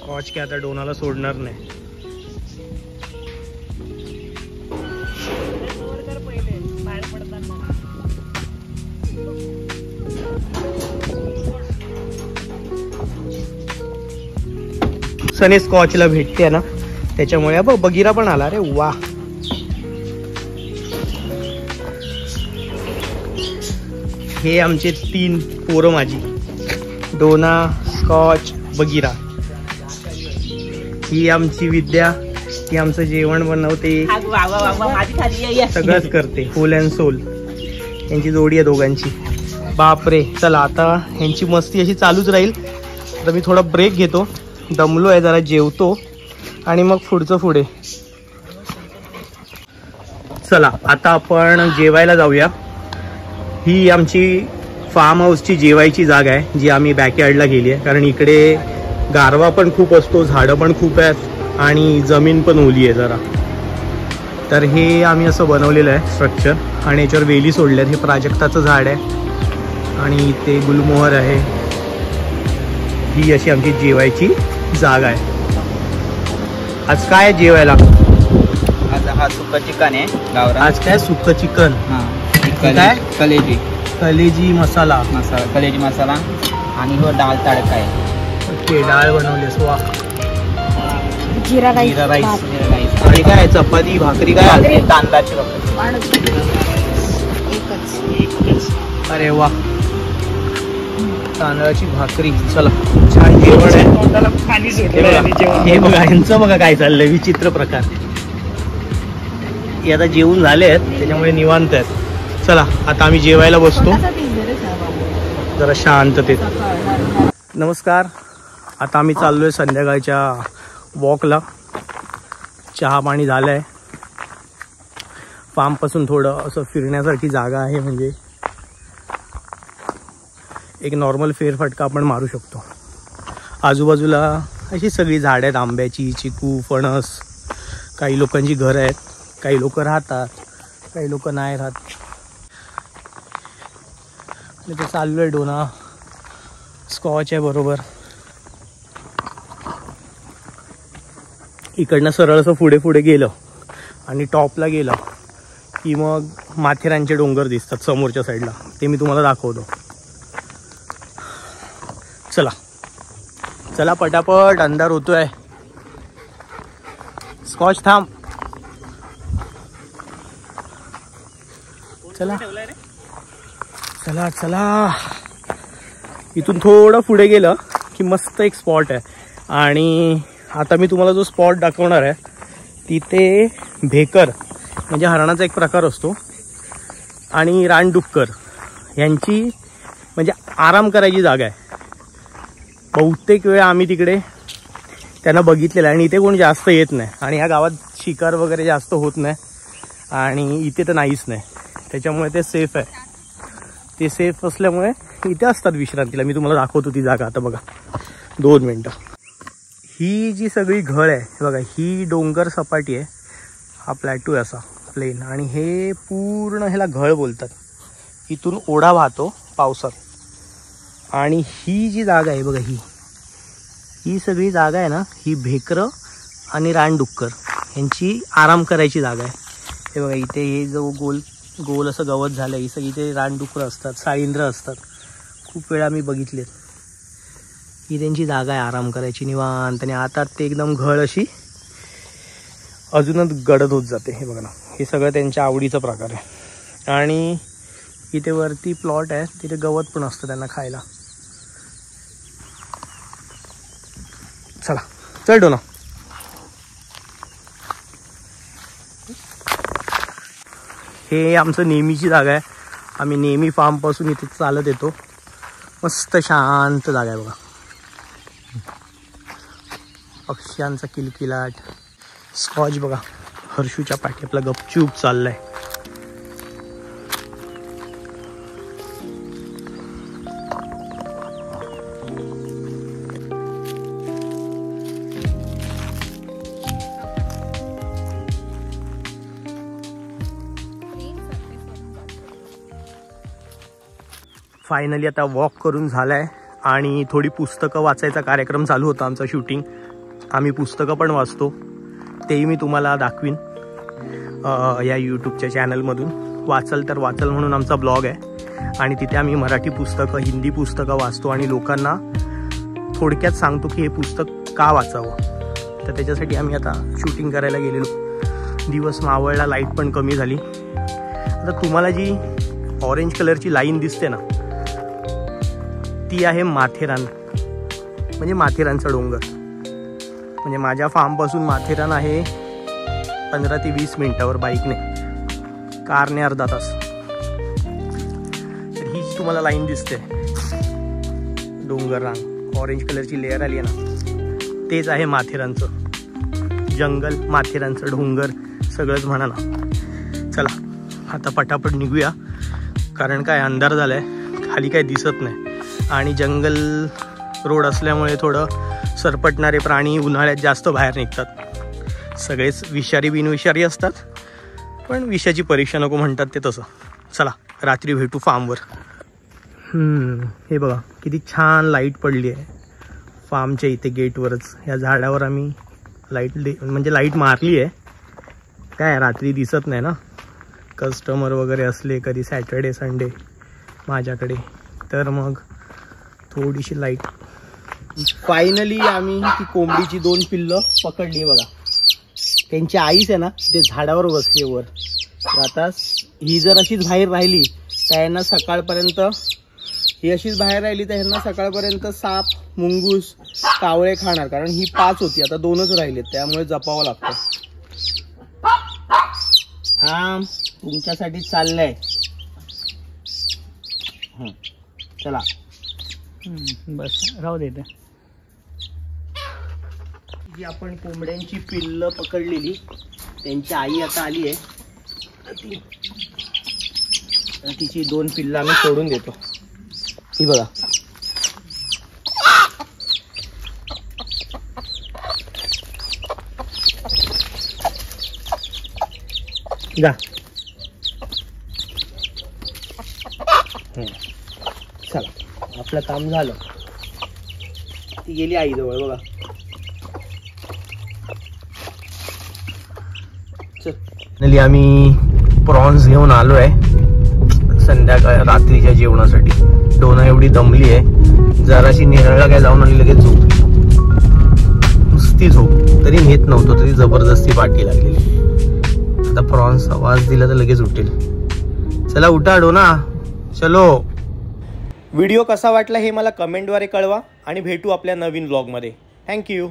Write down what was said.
Scotch काय आता डोनाला सोडणार नाही. सने स्कॉचला भेटते ना, त्याच्यामुळे बघ बगीरा पण आला. रे वा, हे आमचे 3 पोरं माझी, डोना, स्कॉच, बगीरा. ही आमची विद्या, ही आमचं जेवण बनवते, सगळंच करते, फुल अँड सोल. यांची जोडी आहे दोघांची. बापरे. चला आता यांची मस्ती अशी चालूच राहील. तर मी थोडा ब्रेक घेतो, दमलो आहे जरा, जेवतो आणि मग पुढचं पुढे. चला आता आपण जेवायला जाऊया. ही आमची फार्म हाऊसची जेवायची जागा आहे, जी आम्ही बॅकयार्डला गेली आहे. कारण इकडे गारवा पण खूप असतो, झाडं पण खूप आहेत आणि जमीन पण ओली आहे जरा. तर हे आम्ही असं बनवलेलं आहे स्ट्रक्चर आणि याच्यावर वेली सोडल्यात. हे प्राजक्ताचं झाड आहे आणि इथे गुलमोहर आहे. ही अशी आमची जेवायची जागा आहे. आज काय जेवायला? आज हा सुक्का चिकन आहे गावरान. आज काय सुक्का चिकन? काय? कलेजी. कलेजी मसाला. कलेजी मसाला आणि हो डाळ तडका आहे. ओके, डाळ बनवलीस. वा. जिरा राईस. जिरा राईस. आणि काय चपाती भाकरी? काय तांदळाची भाकरी. अरे वा, तांदळाची भाकरी. चला, छान जेवण आहे. हे बघा यांचं बघा काय चाललंय, विचित्र प्रकार. हे आता जेवून झाले आहेत त्याच्यामुळे निवांत आहेत. चला आता आम्ही जेवायला बसतो जरा शांततेत. नमस्कार. आता आम्ही चाललोय संध्याकाळच्या वॉकला. चहा पाणी झालंय. फार्मपासून थोडं असं फिरण्यासाठी जागा आहे, म्हणजे एक नॉर्मल फेरफटका आपण मारू शकतो. आजूबाजूला अशी सगळी झाडं आहेत, आंब्याची, चिकू, फणस. काही लोकांची घरं आहेत, काही लोक राहतात, काही लोक नाही राहत. ते चालू आहे डोना. स्कॉच आहे बरोबर. इकडनं सरळ असं पुढे पुढे गेलं आणि टॉपला गेलं की मग माथेरानचे डोंगर दिसतात समोरच्या साईडला. ते मी तुम्हाला दाखवतो. चला चला पटापट, अंधार होतोय. स्कॉच थांब. चला चला चला. इथून थोडं पुढे गेलं की मस्त एक स्पॉट आहे. आणि आता मी तुम्हाला जो स्पॉट दाखवणार आहे तिथे भेकर म्हणजे हरणाचा एक प्रकार असतो आणि रानडुक्कर यांची म्हणजे आराम करायची जागा आहे. बहुतेक वेळा आम्ही तिकडे त्यांना बघितलेलं आहे आणि इथे कोण जास्त येत नाही. आणि ह्या गावात शिकार वगैरे जास्त होत नाही आणि इथे तर नाहीच नाही. त्याच्यामुळे ते सेफ आहे. ते सेफ असल्यामुळे इथे असतात विश्रांतीला. मी तुम्हाला दाखवतो ती जागा. आता बघा 2 मिनटं. ही जी सगळी घळ आहे बघा, ही डोंगर सपाटी आहे. हा प्लॅटू आहे असा प्लेन आणि हे पूर्ण ह्याला घळ बोलतात. इथून ओढा वाहतो पावसात. आणि ही जी जागा आहे बघा, ही सगळी जागा आहे ना, ही भेकरं आणि रानडुक्कर यांची आराम करायची जागा आहे. हे बघा इथे हे जो गोल गोल असं गवत झालं, ही सगळी इथे रानडुक्कर असतात, साळींद्र असतात. खूप वेळा मी बघितलेत. ही त्यांची जागा आहे आराम करायची निवांत. आणि आता ते एकदम घळ अशी अजूनच गडद होत जाते. हे बघा ना, हे सगळं त्यांच्या आवडीचा प्रकार आहे. आणि इथे वरती प्लॉट आहे, तिथे गवत पण असतं त्यांना खायला. चला चल डोना. हे आमचं नेहमीची जागा आहे. आम्ही नेहमी फार्मपासून इथे चालत येतो. मस्त शांत जागा आहे बघा. पक्ष्यांचा किलकिलाट. स्कॉच बघा हर्षूच्या पाठी आपला गपचूप चाललाय. फायनली आता वॉक करून झालाय आणि थोडी पुस्तकं वाचायचा कार्यक्रम चालू होता आमचा शूटिंग. आम्ही पुस्तकं पण वाचतो, तेही मी तुम्हाला दाखवीन या यूट्यूबच्या चॅनलमधून. वाचल तर वाचल म्हणून आमचा ब्लॉग आहे आणि तिथे आम्ही मराठी पुस्तकं, हिंदी पुस्तकं वाचतो आणि लोकांना थोडक्यात सांगतो की हे पुस्तक का वाचावं. तर त्याच्यासाठी आम्ही आता शूटिंग करायला गेलेलो. दिवस मावळला, लाईट पण कमी झाली. आता तुम्हाला जी ऑरेंज कलरची लाईन दिसते ना, ती आहे माथेरान, म्हणजे माथेरानचा डोंगर. म्हणजे माझ्या फार्मपासून माथेरान आहे 15 ते 20 मिनिटावर बाईकने, कारने अर्धा तास. तर हीच तुम्हाला लाईन दिसते, डोंगर रांग, ऑरेंज कलरची लेअर आली आहे ना, तेच आहे माथेरानचं जंगल, माथेरानचं डोंगर, सगळंच म्हणा ना. चला आता पटापट निघूया, कारण काय अंधार झालाय, खाली काय दिसत नाही आणि जंगल रोड असल्यामुळे थोडं सरपटणारे प्राणी उन्हाळ्यात जास्त बाहेर निघतात. सगळेच विषारी बिनविषारी असतात, पण विषाची परीक्षा नको म्हणतात ते तसं. चला रात्री भेटू फार्मवर. हे बघा किती छान लाईट पडली आहे फार्मच्या इथे गेटवरच. या झाडावर आम्ही म्हणजे लाईट मारली आहे. काय रात्री दिसत नाही ना, कस्टमर वगैरे असले कधी सॅटर्डे संडे माझ्याकडे, तर मग थोडीशी लाईट. फायनली आम्ही ती कोंबडीची 2 पिल्लं पकडली. बघा त्यांची आईच आहे ना ते झाडावर बसली वर. आता ही जर अशीच बाहेर राहिली तर यांना सकाळपर्यंत, ही अशीच बाहेर राहिली तर ह्यांना सकाळपर्यंत साप, मुंगूस, कावळे खाणार. कारण ही 5 होती, आता 2च राहिलेत, त्यामुळे जपावं लागतं. हा तुमच्यासाठी चाललंय. चला बस राहू दे. जी आपण कोंबड्यांची पिल्लं पकडलेली, त्यांची आई आता आली आहे, तिची 2 पिल्लं आम्ही सोडून देतो. ही बघा जा. चला आपलं काम झालं. ती गेली आईजवळ. बघा चल, आम्ही प्रॉन्स घेऊन आलो आहे संध्याकाळ रात्रीच्या जेवणासाठी. डोना एवढी दमली आहे, जराशी निराळा काय जाऊन आली लगेच झोप, नुसती झोप. तरी नेत नव्हतो, तरी जबरदस्ती पाठी लागलेली. आता प्रॉन्स आवाज दिला तर लगेच उठेल. चला उठा डोना, चलो. व्हिडिओ कसा वाटला हे मला कमेंटद्वारे कळवा आणि भेटू आपल्या नवीन व्लॉगमध्ये. थँक्यू.